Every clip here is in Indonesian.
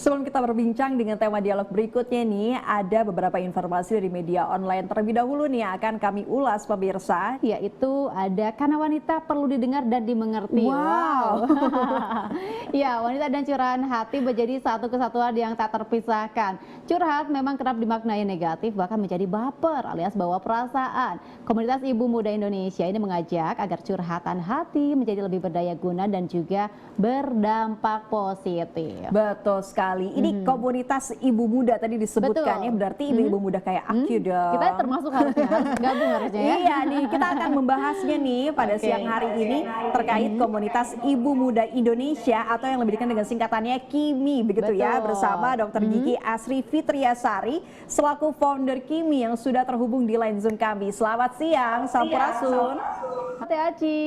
Sebelum kita berbincang dengan tema dialog berikutnya nih, ada beberapa informasi dari media online. Terlebih dahulu nih akan kami ulas pemirsa. Yaitu ada karena wanita perlu didengar dan dimengerti. Wow. Ya, wanita dan curahan hati menjadi satu kesatuan yang tak terpisahkan. Curhat memang kerap dimaknai negatif, bahkan menjadi baper alias bawa perasaan. Komunitas Ibu Muda Indonesia ini mengajak agar curhatan hati menjadi lebih berdaya guna dan juga berdampak positif. Betul sekali. Ini komunitas ibu muda tadi disebutkan ya, berarti ibu-ibu muda kayak aku dong. Kita termasuk harus gabung harusnya ya. Iya nih, kita akan membahasnya nih pada siang hari ini terkait komunitas ibu muda Indonesia atau yang lebih dikenal dengan singkatannya KIMI begitu ya, bersama Dr. Gigi Asri Fitriasari selaku founder KIMI yang sudah terhubung di line Zoom kami. Selamat siang, Sampurasun. Teh Aci.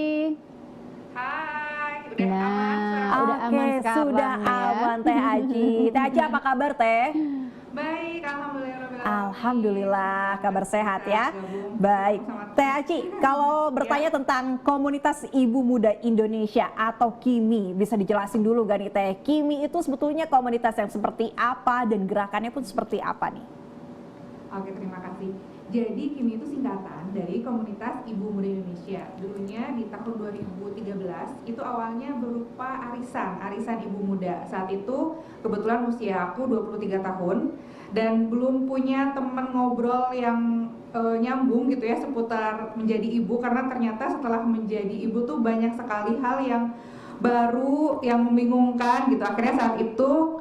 Hai, udah Nah, aman? udah aman sekarang sudah ya. aman Teh Aci. Teh Aci apa kabar Teh? Baik, alhamdulillah. Alhamdulillah, kabar sehat ya. Baik, Teh Aci, kalau bertanya tentang komunitas Ibu Muda Indonesia atau KIMI, bisa dijelasin dulu gak nih Teh? KIMI itu sebetulnya komunitas yang seperti apa dan gerakannya pun seperti apa nih? Oke, terima kasih. Jadi KIMI itu singkatan dari Komunitas Ibu Muda Indonesia. Dulunya di tahun 2013 itu awalnya berupa arisan Ibu Muda. Saat itu kebetulan usia aku 23 tahun dan belum punya teman ngobrol yang nyambung gitu ya seputar menjadi ibu, karena ternyata setelah menjadi ibu tuh banyak sekali hal yang baru yang membingungkan gitu. Akhirnya saat itu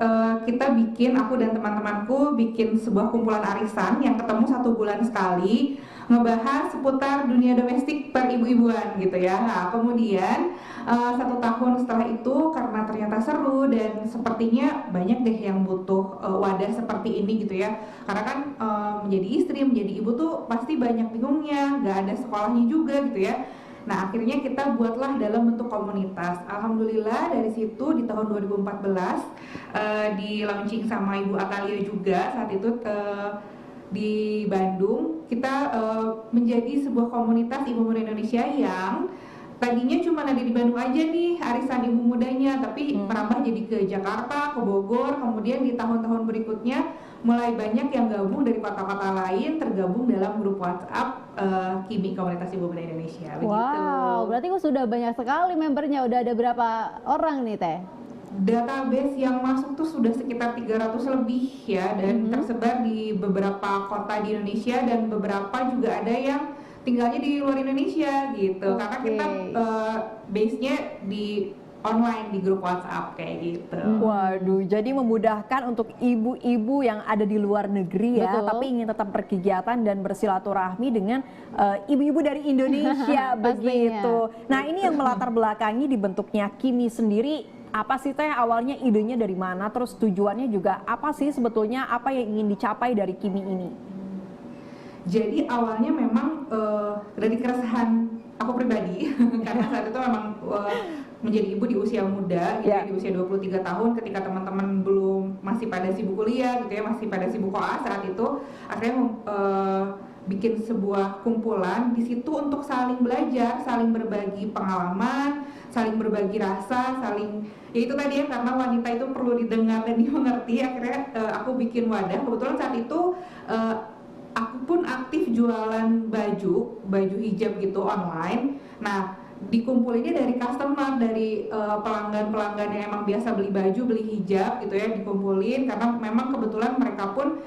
aku dan teman-temanku bikin sebuah kumpulan arisan yang ketemu 1 bulan sekali, ngebahas seputar dunia domestik per ibu-ibuan gitu ya. Nah kemudian 1 tahun setelah itu, karena ternyata seru dan sepertinya banyak deh yang butuh wadah seperti ini gitu ya, karena kan menjadi istri, menjadi ibu tuh pasti banyak bingungnya, nggak ada sekolahnya juga gitu ya. Nah akhirnya kita buatlah dalam bentuk komunitas. Alhamdulillah dari situ di tahun 2014 di launching sama Ibu Akalia juga saat itu di Bandung, kita menjadi sebuah komunitas Ibu Muda Indonesia yang tadinya cuma ada di Bandung aja nih arisan ibu mudanya, tapi merambah jadi ke Jakarta, ke Bogor, kemudian di tahun-tahun berikutnya mulai banyak yang gabung dari kota-kota lain, tergabung dalam grup WhatsApp KIMI Komunitas Ibu Muda Indonesia. Begitu. Wow, berarti sudah banyak sekali membernya. Udah ada berapa orang nih Teh? Database yang masuk tuh sudah sekitar 300 lebih ya, dan tersebar di beberapa kota di Indonesia, dan beberapa juga ada yang tinggalnya di luar Indonesia gitu. Karena kita base-nya di online di grup WhatsApp kayak gitu. Waduh, jadi memudahkan untuk ibu-ibu yang ada di luar negeri ya, tapi ingin tetap berkegiatan dan bersilaturahmi dengan ibu-ibu dari Indonesia begitu. Nah, ini yang melatar belakangi dibentuknya KIMI sendiri. Apa sih Teh awalnya, idenya dari mana? Terus tujuannya juga apa sih sebetulnya, apa yang ingin dicapai dari KIMI ini? Jadi awalnya memang dari keresahan aku pribadi karena saat itu memang menjadi ibu di usia muda gitu ya, di usia 23 tahun, ketika teman-teman masih pada sibuk kuliah gitu ya, masih pada sibuk koas saat itu, akhirnya bikin sebuah kumpulan di situ untuk saling belajar, saling berbagi pengalaman, saling berbagi rasa, ya itu tadi ya, karena wanita itu perlu didengar dan dimengerti. Akhirnya aku bikin wadah. Kebetulan saat itu aku pun aktif jualan baju hijab gitu online. Nah dikumpulinnya dari customer, dari pelanggan-pelanggan yang emang biasa beli baju, beli hijab gitu ya, dikumpulin karena memang kebetulan mereka pun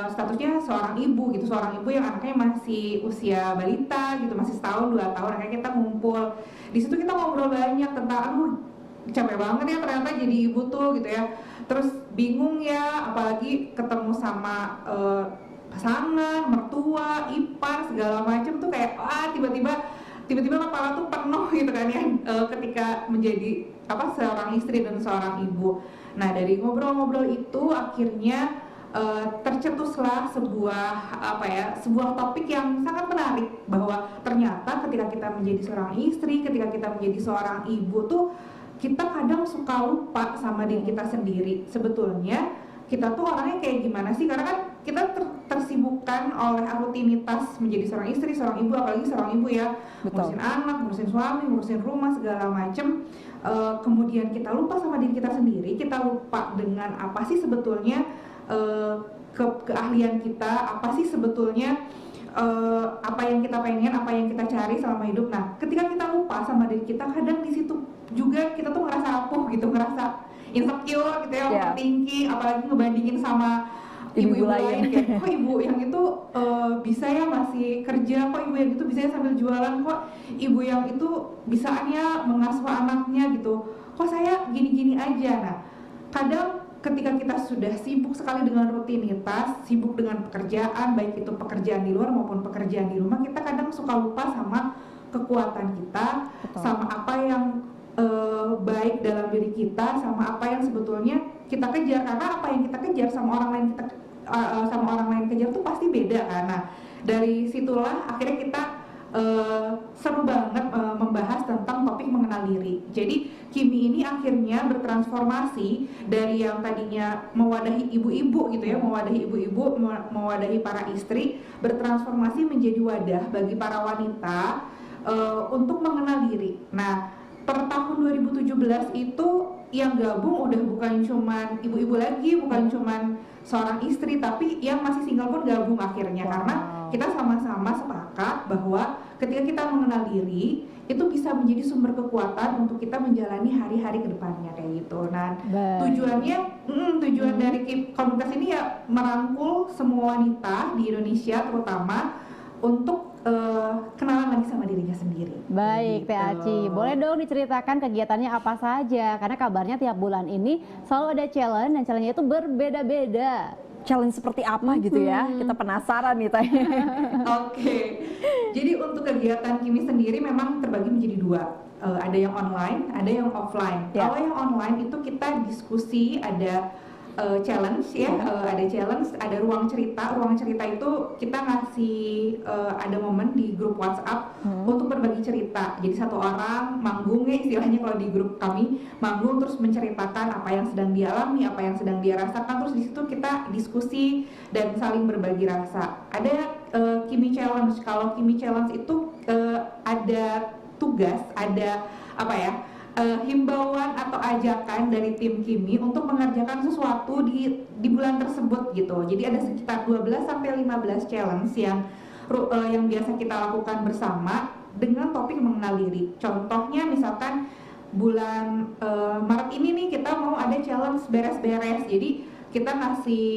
statusnya seorang ibu gitu, seorang ibu yang anaknya masih usia balita gitu, masih setahun 2 tahun. Akhirnya kita ngumpul di situ, kita ngobrol banyak tentang capek banget ya ternyata jadi ibu tuh gitu ya, terus bingung ya, apalagi ketemu sama pasangan, mertua, ipar, segala macam tuh kayak tiba-tiba kepala tuh penuh gitu kan ya, ketika menjadi seorang istri dan seorang ibu. Nah dari ngobrol-ngobrol itu akhirnya tercetuslah sebuah topik yang sangat menarik, bahwa ternyata ketika kita menjadi seorang istri, ketika kita menjadi seorang ibu tuh kita kadang suka lupa sama diri kita sendiri. Sebetulnya kita tuh orangnya kayak gimana sih, karena kan kita tersibukkan oleh rutinitas menjadi seorang istri, seorang ibu, apalagi seorang ibu ya, Betul. ngurusin anak, ngurusin suami, ngurusin rumah segala macem. Kemudian kita lupa sama diri kita sendiri, kita lupa dengan apa sih sebetulnya keahlian kita, apa sih sebetulnya apa yang kita pengen, apa yang kita cari selama hidup. Nah, ketika kita lupa sama diri kita, kadang di situ juga kita tuh ngerasa rapuh gitu, ngerasa insecure gitu ya, overthinking, apalagi ngebandingin sama ibu-ibu lain kayak, kok ibu yang itu bisa ya masih kerja, kok ibu yang itu bisa ya sambil jualan, kok ibu yang itu bisaannya mengasuh anaknya gitu, kok saya gini-gini aja. Nah, kadang ketika kita sudah sibuk sekali dengan rutinitas, sibuk dengan pekerjaan, baik itu pekerjaan di luar maupun pekerjaan di rumah, kita kadang suka lupa sama kekuatan kita, sama apa yang baik dalam diri kita, sama apa yang sebetulnya kita kejar. Karena apa yang kita kejar sama orang lain sama orang lain kejar tuh pasti beda kan. Nah, dari situlah akhirnya kita seru banget membahas tentang topik mengenal diri. Jadi Kimi ini akhirnya bertransformasi dari yang tadinya mewadahi ibu-ibu gitu ya, mewadahi ibu-ibu, mewadahi para istri, bertransformasi menjadi wadah bagi para wanita untuk mengenal diri. Nah, per tahun 2017 itu yang gabung udah bukan cuman ibu-ibu lagi, bukan cuman seorang istri, tapi yang masih single pun gabung akhirnya. Karena kita sama-sama sepakat bahwa ketika kita mengenal diri itu bisa menjadi sumber kekuatan untuk kita menjalani hari-hari kedepannya kayak gitu. Nah, tujuan dari komunitas ini ya merangkul semua wanita di Indonesia terutama untuk kenalan lagi sama dirinya sendiri. Baik, Teh Aci, boleh dong diceritakan kegiatannya apa saja? Karena kabarnya tiap bulan ini selalu ada challenge dan challenge-nya itu berbeda-beda. Challenge seperti apa gitu ya? Kita penasaran nih Teh. Oke. Jadi untuk kegiatan Kimi sendiri memang terbagi menjadi dua. Ada yang online, ada yang offline. Kalau yang online itu kita diskusi, ada challenge ya, ada challenge, ada ruang cerita. Ruang cerita itu kita ngasih ada momen di grup WhatsApp untuk berbagi cerita. Jadi satu orang manggung ya istilahnya kalau di grup kami, manggung terus menceritakan apa yang sedang dialami, apa yang sedang dia rasakan. Terus di situ kita diskusi dan saling berbagi rasa. Ada Kimi Challenge. Kalau Kimi Challenge itu ada tugas, ada apa ya? Himbauan atau ajakan dari tim Kimi untuk mengerjakan sesuatu di bulan tersebut gitu. Jadi ada sekitar 12 sampai 15 challenge yang biasa kita lakukan bersama dengan topik mengenal diri. Contohnya misalkan bulan Maret ini nih kita mau ada challenge beres-beres. Jadi kita ngasih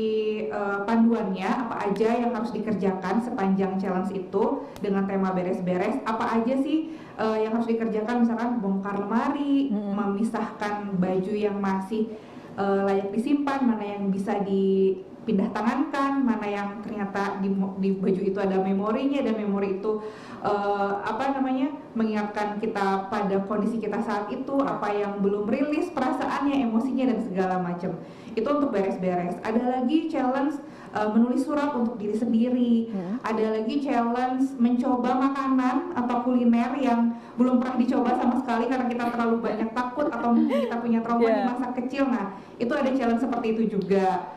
panduannya apa aja yang harus dikerjakan sepanjang challenge itu dengan tema beres-beres. Apa aja sih yang harus dikerjakan, misalkan bongkar lemari, memisahkan baju yang masih layak disimpan, mana yang bisa dipindah tangankan, mana yang ternyata di baju itu ada memorinya, dan memori itu mengingatkan kita pada kondisi kita saat itu, apa yang belum rilis perasaannya, emosinya dan segala macam. Itu untuk beres-beres. Ada lagi challenge menulis surat untuk diri sendiri. Ada lagi challenge mencoba makanan atau kuliner yang belum pernah dicoba sama sekali karena kita terlalu banyak takut atau mungkin kita punya trauma di masa kecil. Nah, itu ada challenge seperti itu juga.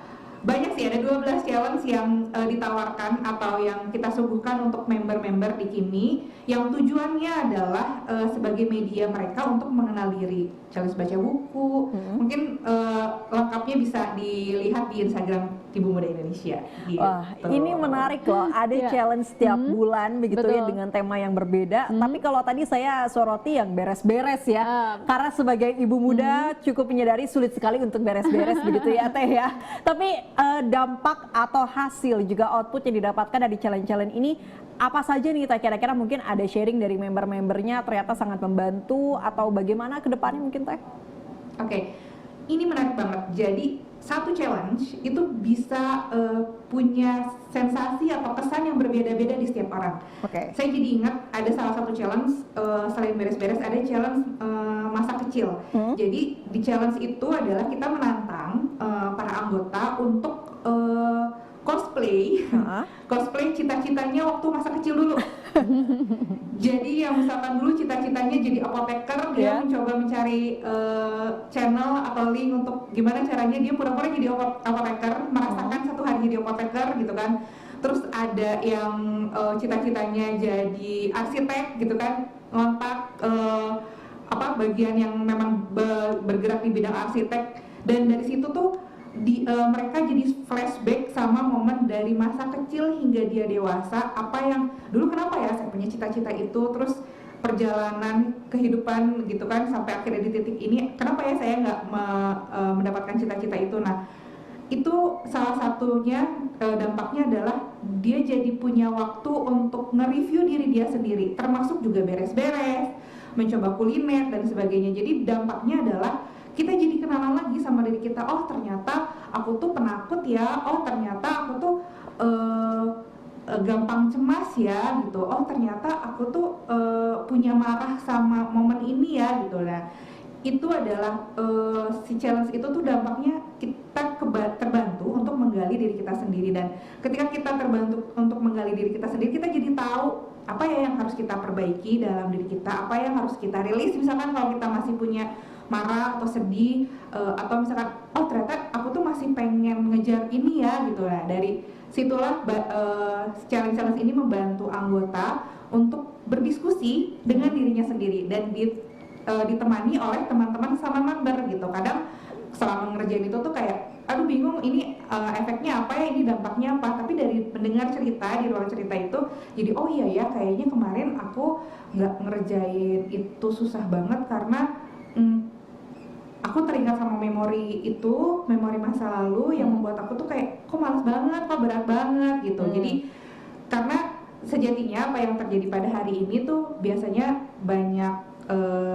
Banyak sih, ada 12 challenge yang ditawarkan atau yang kita suguhkan untuk member-member di Kimi, yang tujuannya adalah sebagai media mereka untuk mengenal diri. Challenge baca buku, mungkin lengkapnya bisa dilihat di Instagram Ibu Muda Indonesia gitu. Wah, ini menarik loh, ada challenge setiap bulan begitu ya dengan tema yang berbeda. Tapi kalau tadi saya soroti yang beres-beres ya, karena sebagai ibu muda cukup menyadari sulit sekali untuk beres-beres begitu ya Teh ya. Tapi dampak atau hasil juga output yang didapatkan dari challenge-challenge ini apa saja nih Teh? Kira-kira mungkin ada sharing dari member-membernya ternyata sangat membantu atau bagaimana ke depannya mungkin Teh? Oke, ini menarik banget. Jadi satu challenge itu bisa punya sensasi atau kesan yang berbeda-beda di setiap orang. Saya jadi ingat ada salah satu challenge selain beres-beres, ada challenge masa kecil. Jadi di challenge itu adalah kita menantang para anggota untuk cosplay cita-citanya waktu masa kecil dulu. Jadi yang misalkan dulu cita-citanya jadi apoteker, dia mencoba mencari channel atau link untuk gimana caranya dia pura-pura jadi apoteker, merasakan satu hari jadi apoteker gitu kan. Terus ada yang cita-citanya jadi arsitek gitu kan, ngontak bagian yang memang bergerak di bidang arsitek, dan dari situ tuh mereka jadi flashback sama momen dari masa kecil hingga dia dewasa, apa yang dulu kenapa ya saya punya cita-cita itu, terus perjalanan kehidupan gitu kan sampai akhirnya di titik ini, kenapa ya saya nggak mendapatkan cita-cita itu. Nah itu salah satunya dampaknya adalah dia jadi punya waktu untuk nge-review diri dia sendiri, termasuk juga beres-beres, mencoba kuliner dan sebagainya. Jadi dampaknya adalah kita jadi kenalan lagi sama diri kita, oh ternyata aku tuh penakut ya, oh ternyata aku tuh gampang cemas ya gitu, oh ternyata aku tuh punya marah sama momen ini ya gitu. Nah itu adalah si challenge itu tuh dampaknya kita terbantu untuk menggali diri kita sendiri, dan ketika kita terbantu untuk menggali diri kita sendiri, kita jadi tahu apa ya yang harus kita perbaiki dalam diri kita, apa yang harus kita rilis. Misalkan kalau kita masih punya marah atau sedih, atau misalkan oh ternyata aku tuh masih pengen ngejar ini ya gitu. Nah dari situlah challenge ini membantu anggota untuk berdiskusi dengan dirinya sendiri dan ditemani oleh teman-teman sama member gitu. Kadang selama ngerjain itu tuh kayak aduh bingung ini efeknya apa ya, ini dampaknya apa, tapi dari mendengar cerita di ruang cerita itu jadi oh iya ya kayaknya kemarin aku nggak ngerjain itu susah banget karena aku teringat sama memori itu, memori masa lalu yang membuat aku tuh kayak kok malas banget, kok berat banget gitu. Jadi karena sejatinya apa yang terjadi pada hari ini tuh biasanya banyak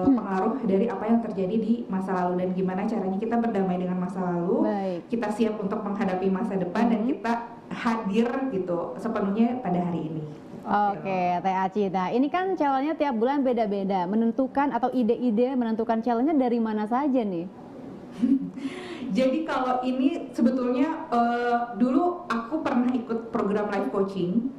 pengaruh dari apa yang terjadi di masa lalu, dan gimana caranya kita berdamai dengan masa lalu. Kita siap untuk menghadapi masa depan dan kita hadir gitu sepenuhnya pada hari ini. Oke, Teh Aci. Nah, ini kan challenge-nya tiap bulan beda-beda. Menentukan atau ide-ide menentukan challenge-nya dari mana saja nih? Jadi kalau ini sebetulnya dulu aku pernah ikut program life coaching,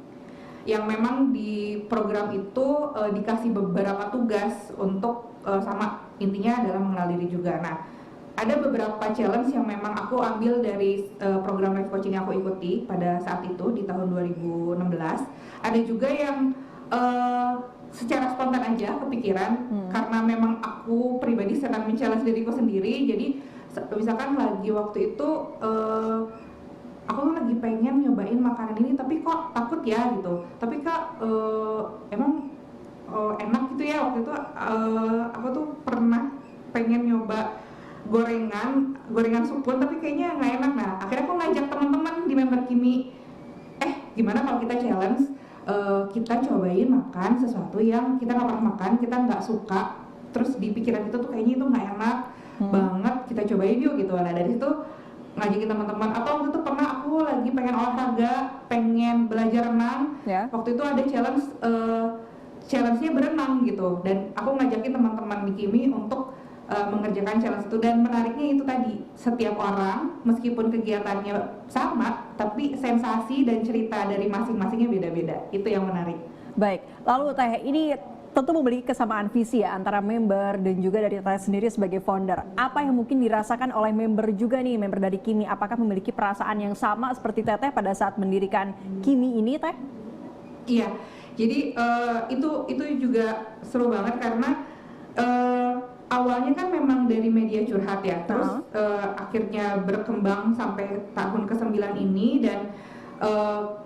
yang memang di program itu dikasih beberapa tugas untuk sama intinya adalah mengenal diri juga. Nah, ada beberapa challenge yang memang aku ambil dari program life coaching yang aku ikuti pada saat itu di tahun 2016. Ada juga yang secara spontan aja kepikiran karena memang aku pribadi sedang men-challenge diriku sendiri. Jadi misalkan lagi waktu itu aku lagi pengen nyobain makanan ini tapi kok takut ya gitu, tapi kak emang enak gitu ya. Waktu itu aku tuh pernah pengen nyoba gorengan sukun tapi kayaknya nggak enak. Nah akhirnya aku ngajak teman-teman di member Kimi, gimana kalau kita challenge, kita cobain makan sesuatu yang kita nggak pernah makan, kita nggak suka, terus di pikiran kita tuh kayaknya itu nggak enak banget, kita cobain yuk gitu. Nah dari situ ngajakin teman-teman. Atau waktu itu pernah aku lagi pengen olahraga, pengen belajar renang. Waktu itu ada challenge-nya berenang gitu, dan aku ngajakin teman-teman di Kimi untuk mengerjakan challenge itu. Dan menariknya itu tadi, setiap orang meskipun kegiatannya sama, tapi sensasi dan cerita dari masing-masingnya beda-beda. Itu yang menarik. Baik, lalu Teh, ini tentu memiliki kesamaan visi ya antara member dan juga dari Teh sendiri sebagai founder. Apa yang mungkin dirasakan oleh member juga nih, member dari Kimi? Apakah memiliki perasaan yang sama seperti Teteh pada saat mendirikan Kimi ini, Teh? Iya, jadi itu juga seru banget karena awalnya kan memang dari media curhat ya, terus akhirnya berkembang sampai tahun ke-9 ini, dan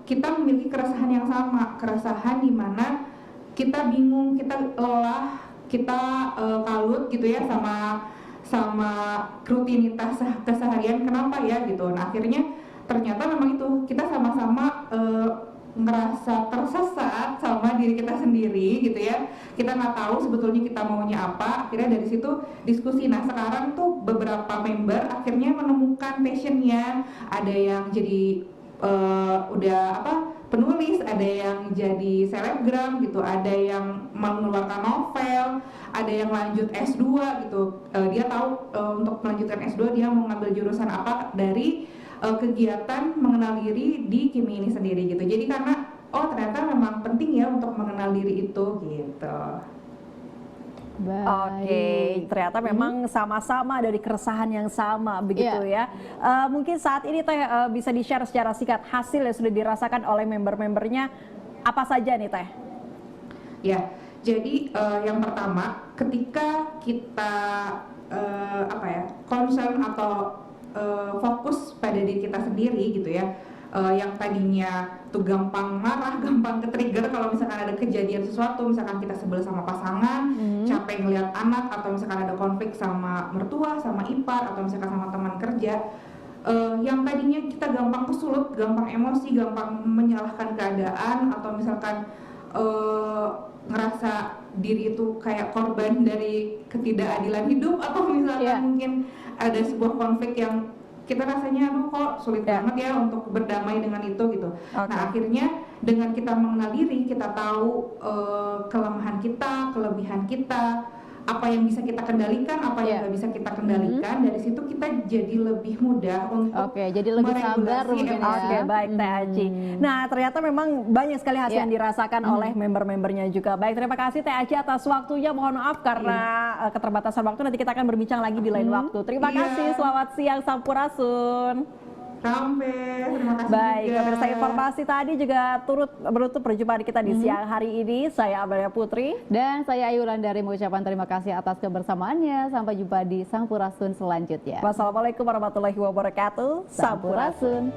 kita memiliki keresahan yang sama, keresahan di mana kita bingung, kita lelah, kita kalut gitu ya sama rutinitas keseharian, kenapa ya gitu. Nah akhirnya ternyata memang itu kita sama-sama ngerasa tersesat sama diri kita sendiri gitu ya. Kita nggak tahu sebetulnya kita maunya apa. Akhirnya dari situ diskusi. Nah sekarang tuh beberapa member akhirnya menemukan passionnya. Ada yang jadi penulis, ada yang jadi selebgram gitu, ada yang mengeluarkan novel, ada yang lanjut S2 gitu. Dia tahu untuk melanjutkan S2 dia mau ngambil jurusan apa dari kegiatan mengenal diri di Kimi ini sendiri gitu. Jadi karena oh ternyata memang penting ya untuk mengenal diri itu gitu. Oke, ternyata memang sama-sama dari keresahan yang sama begitu ya. Mungkin saat ini Teh bisa di-share secara singkat hasil yang sudah dirasakan oleh member-membernya apa saja nih Teh? Ya, jadi yang pertama ketika kita concern atau fokus pada diri kita sendiri gitu ya. Yang tadinya tuh gampang marah, gampang ke-trigger kalau misalkan ada kejadian sesuatu, misalkan kita sebel sama pasangan, capek ngeliat anak, atau misalkan ada konflik sama mertua, sama ipar, atau misalkan sama teman kerja, yang tadinya kita gampang kesulut, gampang emosi, gampang menyalahkan keadaan, atau misalkan ngerasa diri itu kayak korban dari ketidakadilan hidup, atau misalkan mungkin ada sebuah konflik yang kita rasanya aduh kok sulit banget ya untuk berdamai dengan itu gitu. Nah akhirnya dengan kita mengenal diri, kita tahu kelemahan kita, kelebihan kita, apa yang bisa kita kendalikan, apa yang nggak bisa kita kendalikan. Dari situ kita jadi lebih mudah untuk jadi lebih sabar mungkin ya. Oke, baik Teh Aci. Nah ternyata memang banyak sekali hasil yang dirasakan oleh member-membernya juga. Baik, terima kasih Teh Aci atas waktunya. Mohon maaf karena keterbatasan waktu, nanti kita akan berbincang lagi di lain waktu. Terima kasih, selamat siang Sampurasun. Terima kasih. Baik, juga. pemirsa, informasi tadi juga turut menutup perjumpaan kita di siang hari ini. Saya Amelia Putri dan saya Ayu Wulandari mengucapkan terima kasih atas kebersamaannya. Sampai jumpa di Sampurasun selanjutnya. Wassalamualaikum warahmatullahi wabarakatuh. Sampurasun.